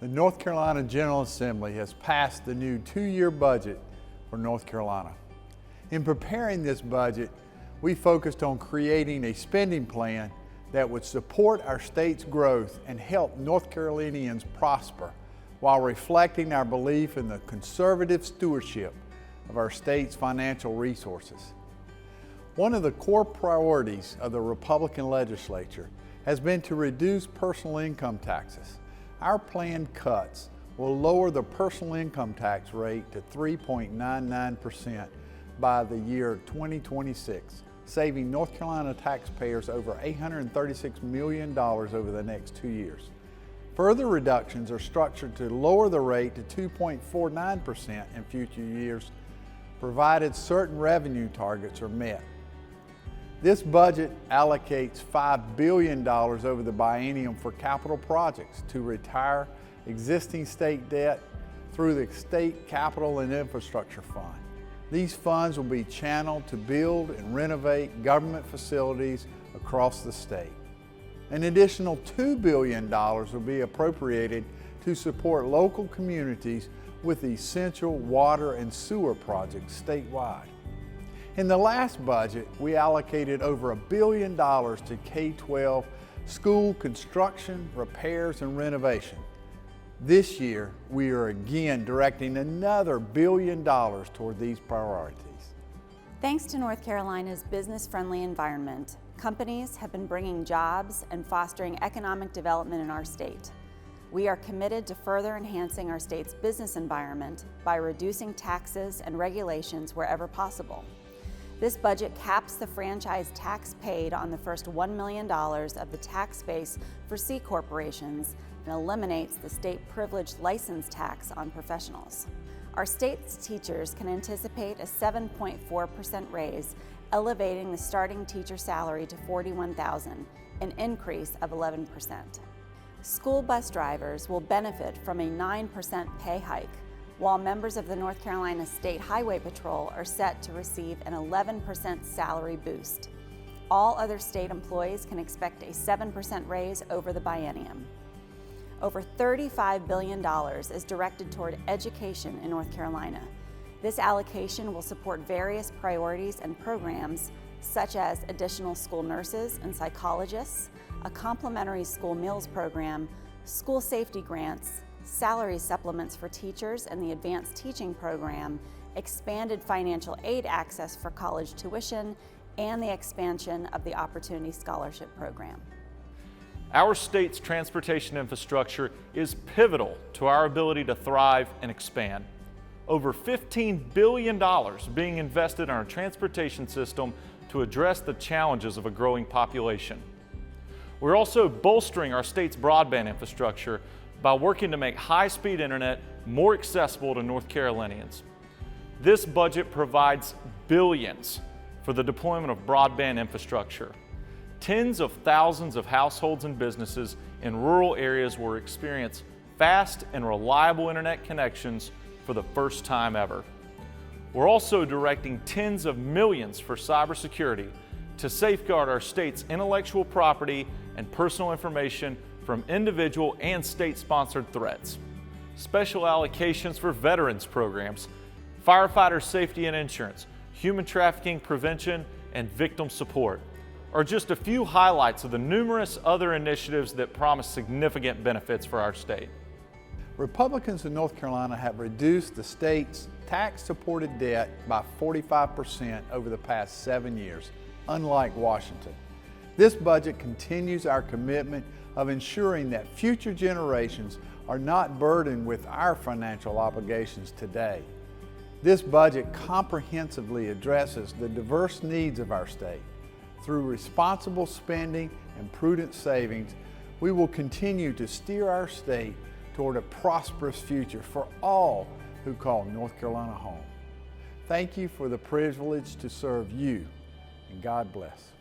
The North Carolina General Assembly has passed the new two-year budget for North Carolina. In preparing this budget, we focused on creating a spending plan that would support our state's growth and help North Carolinians prosper while reflecting our belief in the conservative stewardship of our state's financial resources. One of the core priorities of the Republican legislature has been to reduce personal income taxes. Our planned cuts will lower the personal income tax rate to 3.99% by the year 2026, saving North Carolina taxpayers over $836 million over the next 2 years. Further reductions are structured to lower the rate to 2.49% in future years, provided certain revenue targets are met. This budget allocates $5 billion over the biennium for capital projects to retire existing state debt through the State Capital and Infrastructure Fund. These funds will be channeled to build and renovate government facilities across the state. An additional $2 billion will be appropriated to support local communities with essential water and sewer projects statewide. In the last budget, we allocated over $1 billion to K-12 school construction, repairs, and renovation. This year, we are again directing another $1 billion toward these priorities. Thanks to North Carolina's business-friendly environment, companies have been bringing jobs and fostering economic development in our state. We are committed to further enhancing our state's business environment by reducing taxes and regulations wherever possible. This budget caps the franchise tax paid on the first $1 million of the tax base for C corporations and eliminates the state privilege license tax on professionals. Our state's teachers can anticipate a 7.4% raise, elevating the starting teacher salary to $41,000, an increase of 11%. School bus drivers will benefit from a 9% pay hike, while members of the North Carolina State Highway Patrol are set to receive an 11% salary boost. All other state employees can expect a 7% raise over the biennium. Over $35 billion is directed toward education in North Carolina. This allocation will support various priorities and programs such as additional school nurses and psychologists, a complimentary school meals program, school safety grants, salary supplements for teachers and the advanced teaching program, expanded financial aid access for college tuition, and the expansion of the Opportunity Scholarship Program. Our state's transportation infrastructure is pivotal to our ability to thrive and expand. Over $15 billion being invested in our transportation system to address the challenges of a growing population. We're also bolstering our state's broadband infrastructure by working to make high-speed internet more accessible to North Carolinians. This budget provides billions for the deployment of broadband infrastructure. Tens of thousands of households and businesses in rural areas will experience fast and reliable internet connections for the first time ever. We're also directing tens of millions for cybersecurity to safeguard our state's intellectual property and personal information from individual and state-sponsored threats. Special allocations for veterans programs, firefighter safety and insurance, human trafficking prevention, and victim support are just a few highlights of the numerous other initiatives that promise significant benefits for our state. Republicans in North Carolina have reduced the state's tax-supported debt by 45% over the past 7 years, unlike Washington. This budget continues our commitment of ensuring that future generations are not burdened with our financial obligations today. This budget comprehensively addresses the diverse needs of our state. Through responsible spending and prudent savings, we will continue to steer our state toward a prosperous future for all who call North Carolina home. Thank you for the privilege to serve you, and God bless.